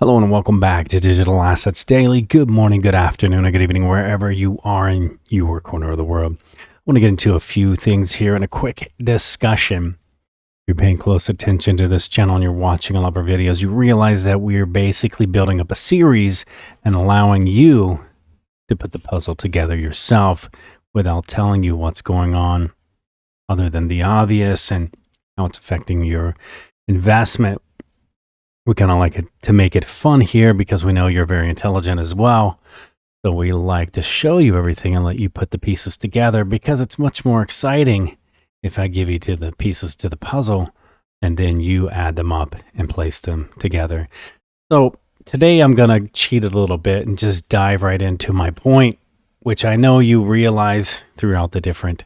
Hello and welcome back to Digital Assets Daily. Good morning, good afternoon, or good evening, wherever you are in your corner of the world. I want to get into a few things here in a quick discussion. If you're paying close attention to this channel and you're watching all of our videos, you realize that we're basically building up a series and allowing you to put the puzzle together yourself without telling you what's going on other than the obvious and how it's affecting your investment. We kind of like it to make it fun here because we know you're very intelligent as well. So we like to show you everything and let you put the pieces together because it's much more exciting if I give you to the pieces to the puzzle and then you add them up and place them together. So today I'm going to cheat a little bit and just dive right into my point, which I know you realize throughout the different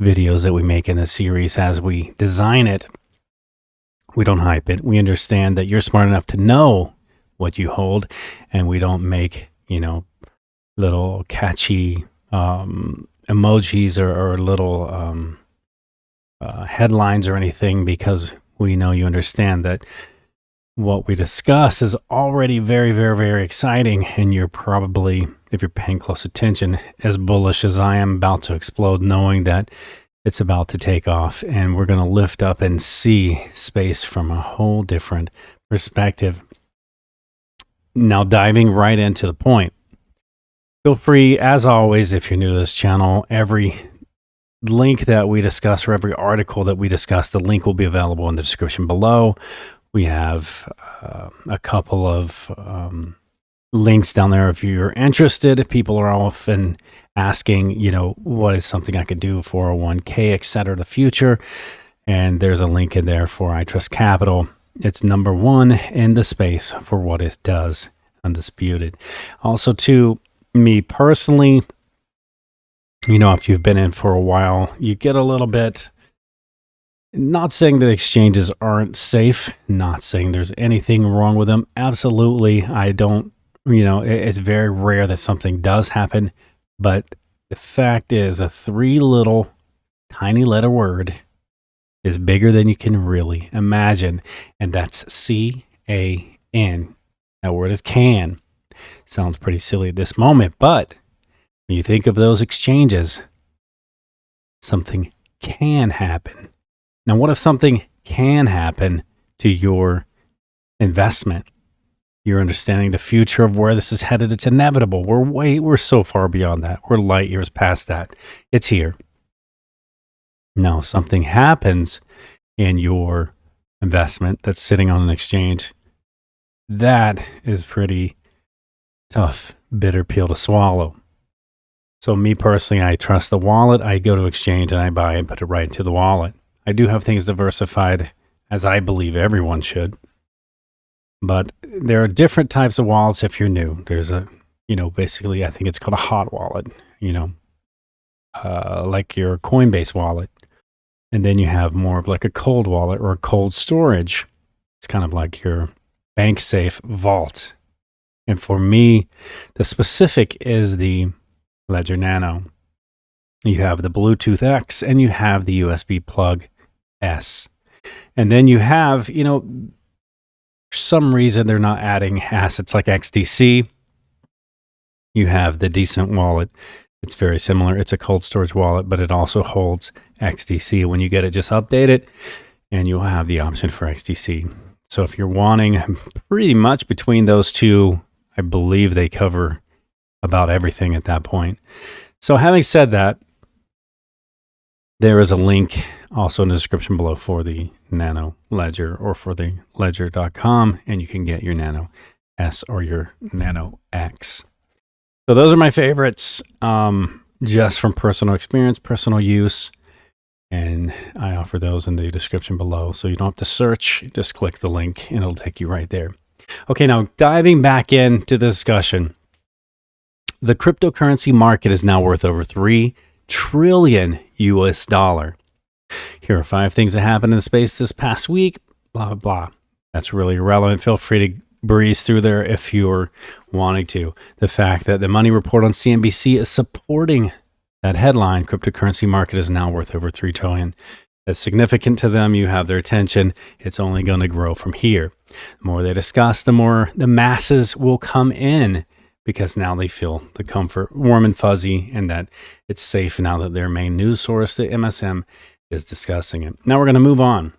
videos that we make in the series as we design it. We don't hype it. We understand that you're smart enough to know what you hold, and we don't make, little catchy emojis or little headlines or anything, because we know you understand that what we discuss is already very, very, very exciting, and you're probably, if you're paying close attention, as bullish as I am, about to explode, knowing that it's about to take off and we're going to lift up and see space from a whole different perspective. Now, diving right into the point, feel free, as always, if you're new to this channel, every link that we discuss or every article that we discuss, the link will be available in the description below. We have a couple of links down there if you're interested. People are often asking, what is something I could do, 401k, etc., the future. And there's a link in there for iTrustCapital. It's number one in the space for what it does, undisputed. Also, to me personally, if you've been in for a while, you get a little bit, not saying that exchanges aren't safe, not saying there's anything wrong with them. Absolutely. I don't, it's very rare that something does happen. But the fact is, a tiny letter word is bigger than you can really imagine. And that's C-A-N. That word is can. Sounds pretty silly at this moment. But when you think of those exchanges, something can happen. Now, what if something can happen to your investment? You're understanding the future of where this is headed. It's inevitable. We're so far beyond that. We're light years past that. It's here. Now, something happens in your investment that's sitting on an exchange. That is pretty tough, bitter pill to swallow. So me personally, I trust the wallet. I go to exchange and I buy and put it right into the wallet. I do have things diversified, as I believe everyone should. But there are different types of wallets if you're new. There's basically, I think it's called a hot wallet, like your Coinbase wallet. And then you have more of like a cold wallet or a cold storage. It's kind of like your bank safe vault. And for me, the specific is the Ledger Nano. You have the Bluetooth X and you have the USB plug S. And then you have, for some reason, they're not adding assets like XDC. You have the Decent wallet. It's very similar. It's a cold storage wallet, but it also holds XDC. When you get it, just update it, and you'll have the option for XDC. So if you're wanting pretty much between those two, I believe they cover about everything at that point. So having said that, there is a link also in the description below for the Nano Ledger or for the ledger.com, and you can get your Nano S or your Nano X. So those are my favorites, just from personal experience, personal use, and I offer those in the description below. So you don't have to search, just click the link and it'll take you right there. Okay, now diving back into the discussion, the cryptocurrency market is now worth over $3 trillion US dollar. Here are 5 things that happened in the space this past week, blah, blah, blah. That's really irrelevant. Feel free to breeze through there if you're wanting to. The fact that the Money Report on CNBC is supporting that headline, cryptocurrency market is now worth over $3 trillion. that's significant to them. You have their attention. It's only going to grow from here. The more they discuss, the more the masses will come in, because now they feel the comfort, warm and fuzzy, and that it's safe now that their main news source, the MSM, is discussing it. Now we're going to move on.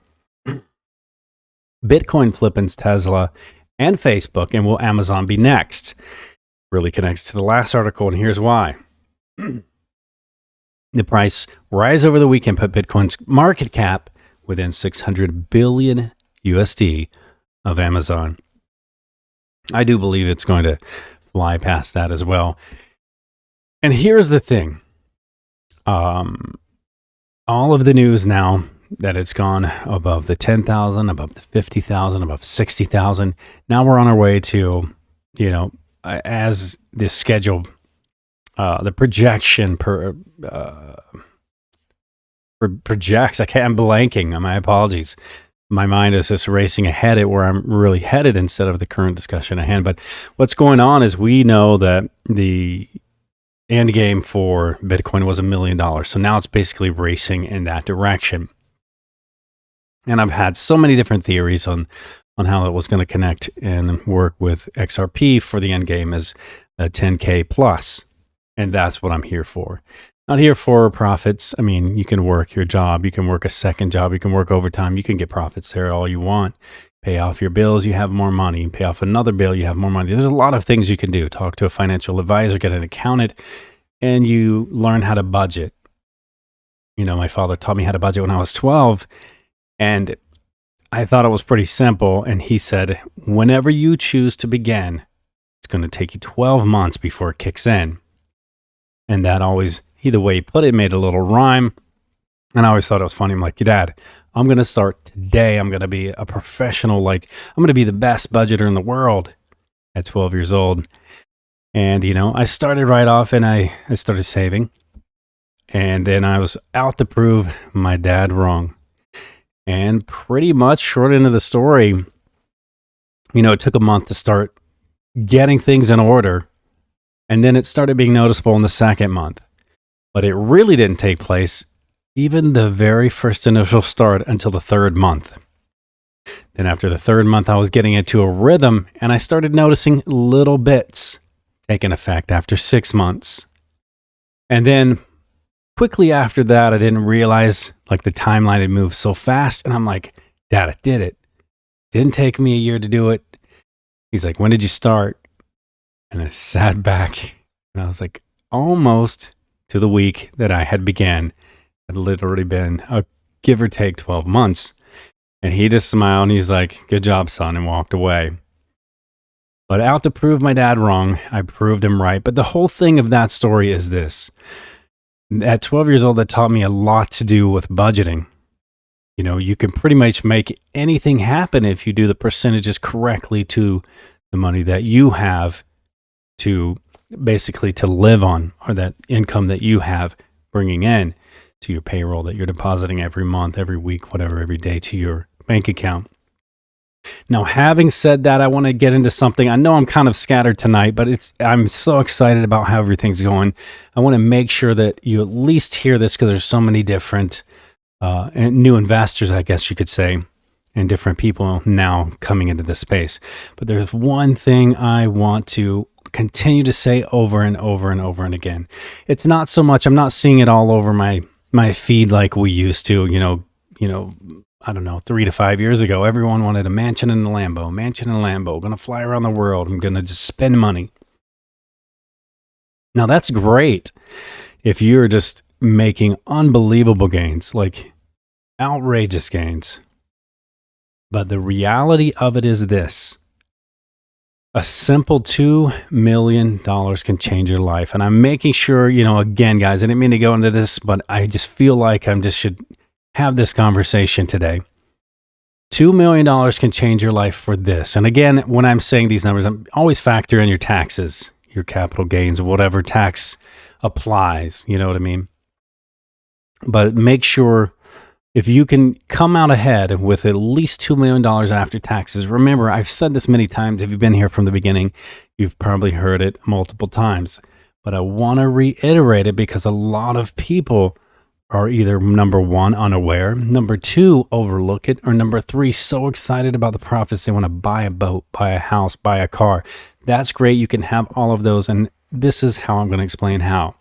Bitcoin flippins Tesla and Facebook, and will Amazon be next? Really connects to the last article, and here's why. The price rise over the weekend put Bitcoin's market cap within 600 billion USD of Amazon. I do believe it's going to fly past that as well. And here's the thing. All of the news now that it's gone above the 10,000, above the 50,000, above 60,000. Now we're on our way to, as the schedule, the projection projects. I'm blanking. My apologies. My mind is just racing ahead at where I'm really headed instead of the current discussion at hand. But what's going on is we know that the end game for Bitcoin was $1 million. So now it's basically racing in that direction. And I've had so many different theories on how it was going to connect and work with XRP for the end game as a 10K plus. And that's what I'm here for. Not here for profits. I mean, you can work your job. You can work a second job. You can work overtime. You can get profits there all you want. Pay off your bills, you have more money. Pay off another bill, you have more money. There's a lot of things you can do. Talk to a financial advisor, get an accountant, and you learn how to budget. My father taught me how to budget when I was 12, and I thought it was pretty simple. And he said, whenever you choose to begin, it's going to take you 12 months before it kicks in. And that always, either way he put it, made a little rhyme. And I always thought it was funny. I'm like, Dad, I'm going to start today. I'm going to be a professional. I'm going to be the best budgeter in the world at 12 years old. And, I started right off and I started saving. And then I was out to prove my dad wrong. And pretty much short end of the story, it took a month to start getting things in order. And then it started being noticeable in the second month. But it really didn't take place even the very first initial start until the third month. Then after the third month, I was getting into a rhythm, and I started noticing little bits taking effect after 6 months. And then quickly after that, I didn't realize the timeline had moved so fast. And I'm like, Dad, I did it. Didn't take me a year to do it. He's like, when did you start? And I sat back and I was like, almost to the week that I had began. It had literally been a give or take 12 months. And he just smiled and he's like, good job, son, and walked away. But out to prove my dad wrong, I proved him right. But the whole thing of that story is this. At 12 years old, that taught me a lot to do with budgeting. You can pretty much make anything happen if you do the percentages correctly to the money that you have to basically to live on, or that income that you have bringing in to your payroll that you're depositing every month, every week, whatever, every day to your bank account. Now, having said that, I want to get into something. I know I'm kind of scattered tonight, but I'm so excited about how everything's going. I want to make sure that you at least hear this, because there's so many different new investors, I guess you could say, and different people now coming into this space. But there's one thing I want to continue to say over and over and over and again. It's not so much, I'm not seeing it all over my feed like we used to, I don't know, 3 to 5 years ago. Everyone wanted a mansion and a Lambo, going to fly around the world. I'm going to just spend money. Now that's great if you're just making unbelievable gains, outrageous gains. But the reality of it is this. A simple $2 million can change your life. And I'm making sure, again, guys, I didn't mean to go into this, but I just feel like should have this conversation today. $2 million can change your life for this. And again, when I'm saying these numbers, I'm always factor in your taxes, your capital gains, whatever tax applies. You know what I mean? But make sure if you can come out ahead with at least $2 million after taxes. Remember, I've said this many times. If you've been here from the beginning, you've probably heard it multiple times. But I want to reiterate it because a lot of people are either number one, unaware, number two, overlook it, or number three, so excited about the profits they want to buy a boat, buy a house, buy a car. That's great. You can have all of those. And this is how I'm going to explain how.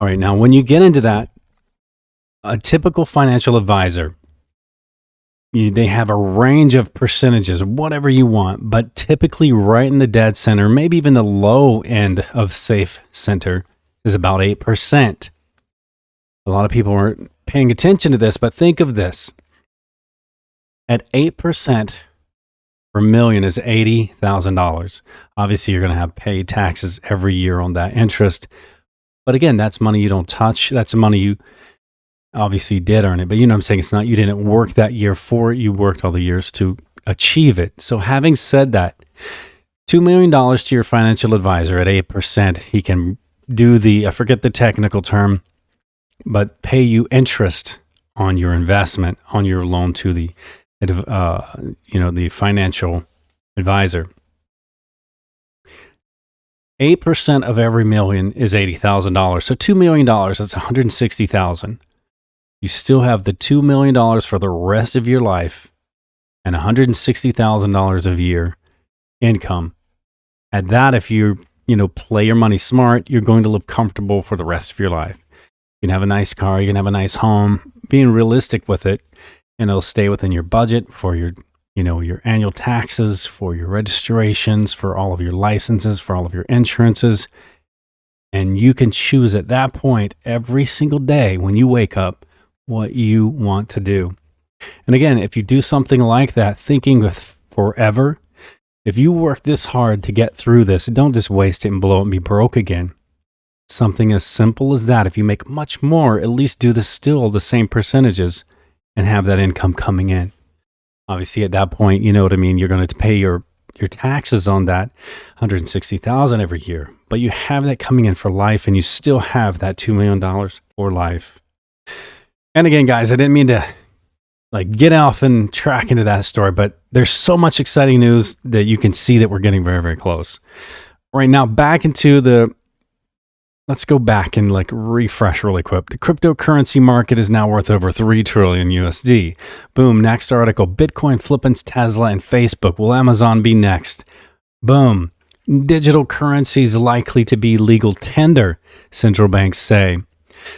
All right. Now, when you get into that, a typical financial advisor, they have a range of percentages, whatever you want, but typically right in the dead center, maybe even the low end of safe center is about 8%. A lot of people aren't paying attention to this, but think of this. At 8% per million is $80,000. Obviously, you're going to have paid taxes every year on that interest. But again, that's money you don't touch. That's money you obviously did earn it, but you know what I'm saying? It's not, you didn't work that year for it. You worked all the years to achieve it. So having said that, $2 million to your financial advisor at 8%, he can do I forget the technical term, but pay you interest on your investment, on your loan to the financial advisor. 8% of every million is $80,000. So $2 million, that's $160,000. You still have the $2 million for the rest of your life and $160,000 a year income. At that, if you play your money smart, you're going to live comfortable for the rest of your life. You can have a nice car, you can have a nice home, being realistic with it, and it'll stay within your budget for your annual taxes, for your registrations, for all of your licenses, for all of your insurances. And you can choose at that point every single day when you wake up what you want to do. And again, if you do something like that, thinking with forever, if you work this hard to get through this, don't just waste it and blow it and be broke again. Something as simple as that. If you make much more, at least do still the same percentages and have that income coming in. Obviously, at that point, you know what I mean? You're going to pay your taxes on that $160,000 every year, but you have that coming in for life, and you still have that $2 million for life. And again, guys, I didn't mean to get off and track into that story, but there's so much exciting news that you can see that we're getting very, very close. Right now, back into let's go back and refresh really quick. The cryptocurrency market is now worth over $3 trillion USD. Boom. Next article, Bitcoin flipping Tesla and Facebook. Will Amazon be next? Boom. Digital currencies likely to be legal tender, central banks say.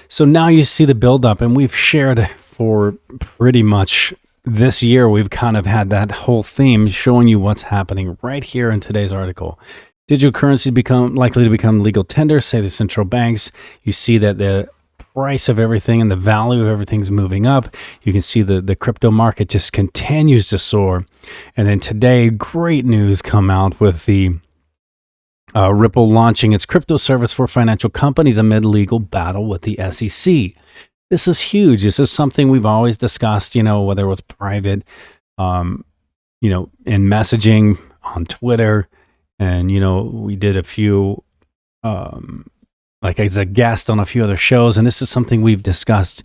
So now you see the buildup, and we've shared for pretty much this year, we've kind of had that whole theme showing you what's happening right here in today's article. Digital currencies likely to become legal tender, say the central banks. You see that the price of everything and the value of everything's moving up. You can see the crypto market just continues to soar. And then today, great news come out with the Ripple launching its crypto service for financial companies amid legal battle with the SEC. This is huge. This is something we've always discussed, whether it was private, in messaging on Twitter. And, we did a few, as a guest on a few other shows. And this is something we've discussed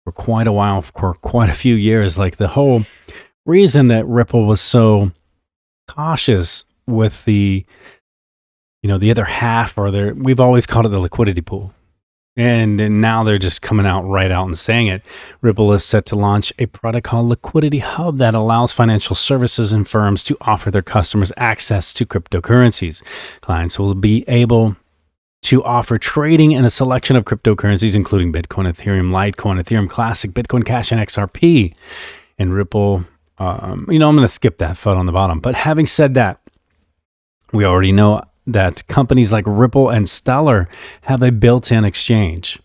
for quite a while, for quite a few years. The whole reason that Ripple was so cautious with the other half, we've always called it the liquidity pool. And now they're just coming out right out and saying it. Ripple is set to launch a product called Liquidity Hub that allows financial services and firms to offer their customers access to cryptocurrencies. Clients will be able to offer trading in a selection of cryptocurrencies, including Bitcoin, Ethereum, Litecoin, Ethereum Classic, Bitcoin Cash, and XRP. And Ripple, I'm going to skip that foot on the bottom. But having said that, we already know that companies like Ripple and Stellar have a built-in exchange,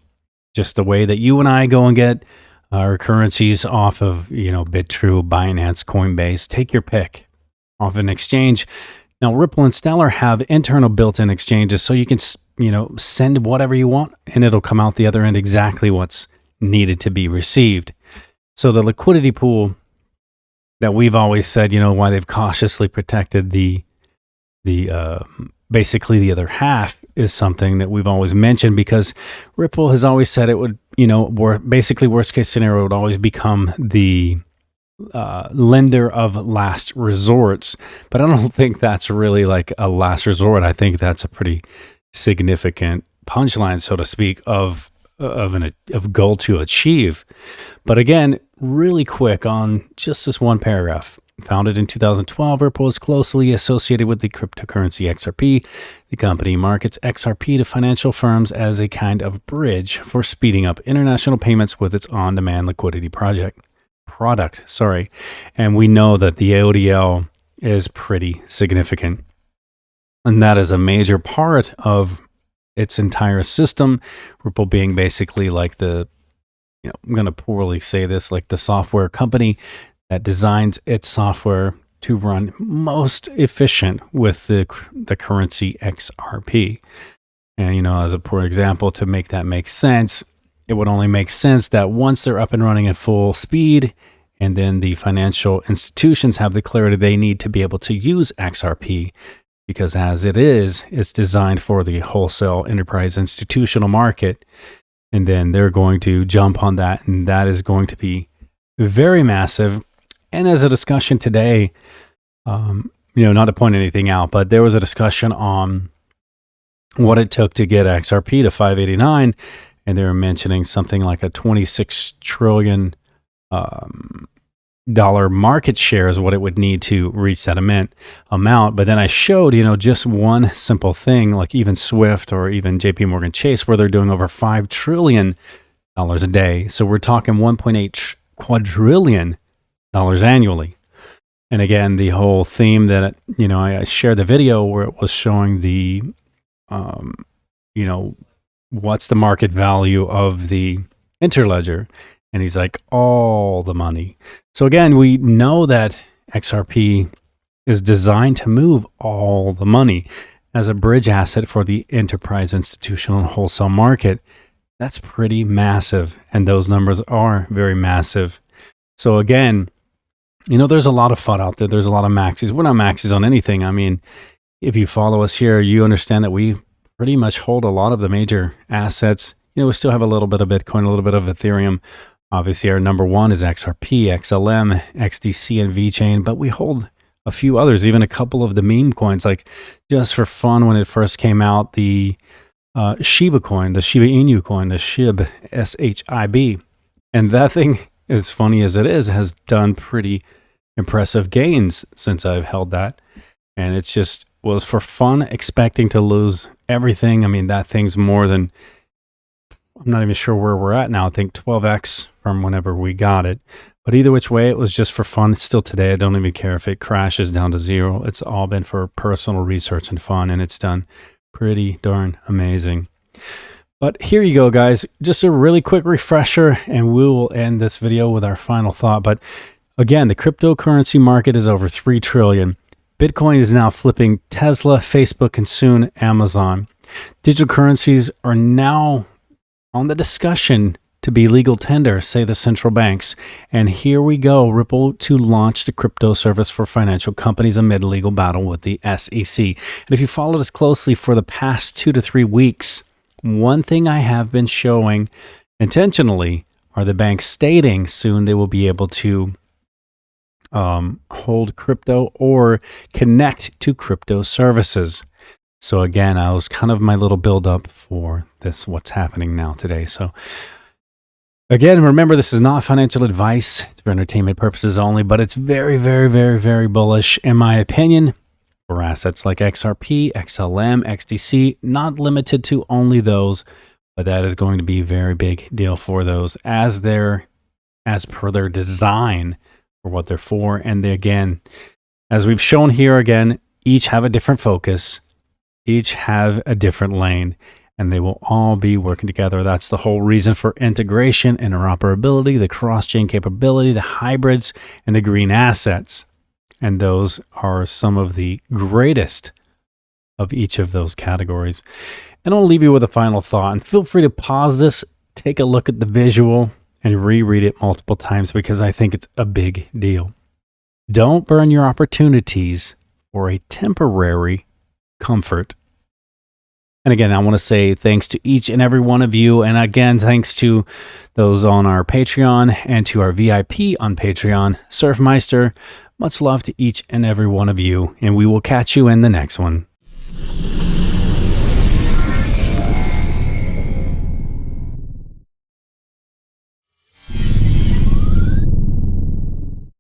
just the way that you and I go and get our currencies off of, BitTrue, Binance, Coinbase, take your pick off an exchange. Now, Ripple and Stellar have internal built-in exchanges, so you can, send whatever you want, and it'll come out the other end exactly what's needed to be received. So the liquidity pool that we've always said, why they've cautiously protected basically the other half is something that we've always mentioned, because Ripple has always said it would, basically worst case scenario would always become the lender of last resorts. But I don't think that's really a last resort. I think that's a pretty significant punchline, so to speak, of goal to achieve. But again, really quick on just this one paragraph. Founded in 2012, Ripple is closely associated with the cryptocurrency XRP. The company markets XRP to financial firms as a kind of bridge for speeding up international payments with its on-demand liquidity product. And we know that the AODL is pretty significant. And that is a major part of its entire system. Ripple being basically like I'm going to poorly say this, like the software company that designs its software to run most efficient with the currency XRP. And, as a poor example, to make that make sense, it would only make sense that once they're up and running at full speed, and then the financial institutions have the clarity they need to be able to use XRP, because as it is, it's designed for the wholesale enterprise institutional market. And then they're going to jump on that, and that is going to be very massive. And as a discussion today, not to point anything out, but there was a discussion on what it took to get XRP to 589, and they were mentioning something like a $26 trillion dollar market share is what it would need to reach that amount. But then I showed, just one simple thing, like even Swift or even JP Morgan Chase, where they're doing over $5 trillion a day. So we're talking 1.8 quadrillion annually. And again, the whole theme that, I shared the video where it was showing the, what's the market value of the interledger? And he's like, all the money. So again, we know that XRP is designed to move all the money as a bridge asset for the enterprise, institutional, and wholesale market. That's pretty massive. And those numbers are very massive. So again, there's a lot of FUD out there. There's a lot of maxis. We're not maxis on anything. I mean, if you follow us here, you understand that we pretty much hold a lot of the major assets. We still have a little bit of Bitcoin, a little bit of Ethereum. Obviously, our number one is XRP, XLM, XDC, and VeChain, but we hold a few others, even a couple of the meme coins. Like, just for fun, when it first came out, the Shiba coin, the Shiba Inu coin, the SHIB, SHIB. And that thing, as funny as it is, has done pretty impressive gains since I've held that. And it's just was for fun, expecting to lose everything. I mean, that thing's more than, I'm not even sure where we're at now. I think 12x from whenever we got it. But either which way, it was just for fun. Still today, I don't even care if it crashes down to zero. It's all been for personal research and fun, and it's done pretty darn amazing. But here you go, guys. Just a really quick refresher, and we will end this video with our final thought. But again, the cryptocurrency market is over $3 trillion. Bitcoin is now flipping Tesla, Facebook, and soon Amazon. Digital currencies are now on the discussion to be legal tender, say the central banks. And here we go, Ripple to launch the crypto service for financial companies amid legal battle with the SEC. And if you followed us closely for the past 2 to 3 weeks, one thing I have been showing intentionally are the banks stating soon they will be able to hold crypto or connect to crypto services. So again, I was kind of my little build up for this, what's happening now today. So again, remember, this is not financial advice. It's for entertainment purposes only, but it's very, very, very, very bullish, in my opinion, for assets like XRP, XLM, XDC, not limited to only those, but that is going to be a very big deal for those as per their design for what they're for. And they, again, as we've shown here again, each have a different focus, each have a different lane, and they will all be working together. That's the whole reason for integration, interoperability, the cross-chain capability, the hybrids, and the green assets. And those are some of the greatest of each of those categories. And I'll leave you with a final thought. And feel free to pause this, take a look at the visual, and reread it multiple times, because I think it's a big deal. Don't burn your opportunities for a temporary comfort. And again, I want to say thanks to each and every one of you. And again, thanks to those on our Patreon and to our VIP on Patreon, Surfmeister. Much love to each and every one of you. And we will catch you in the next one.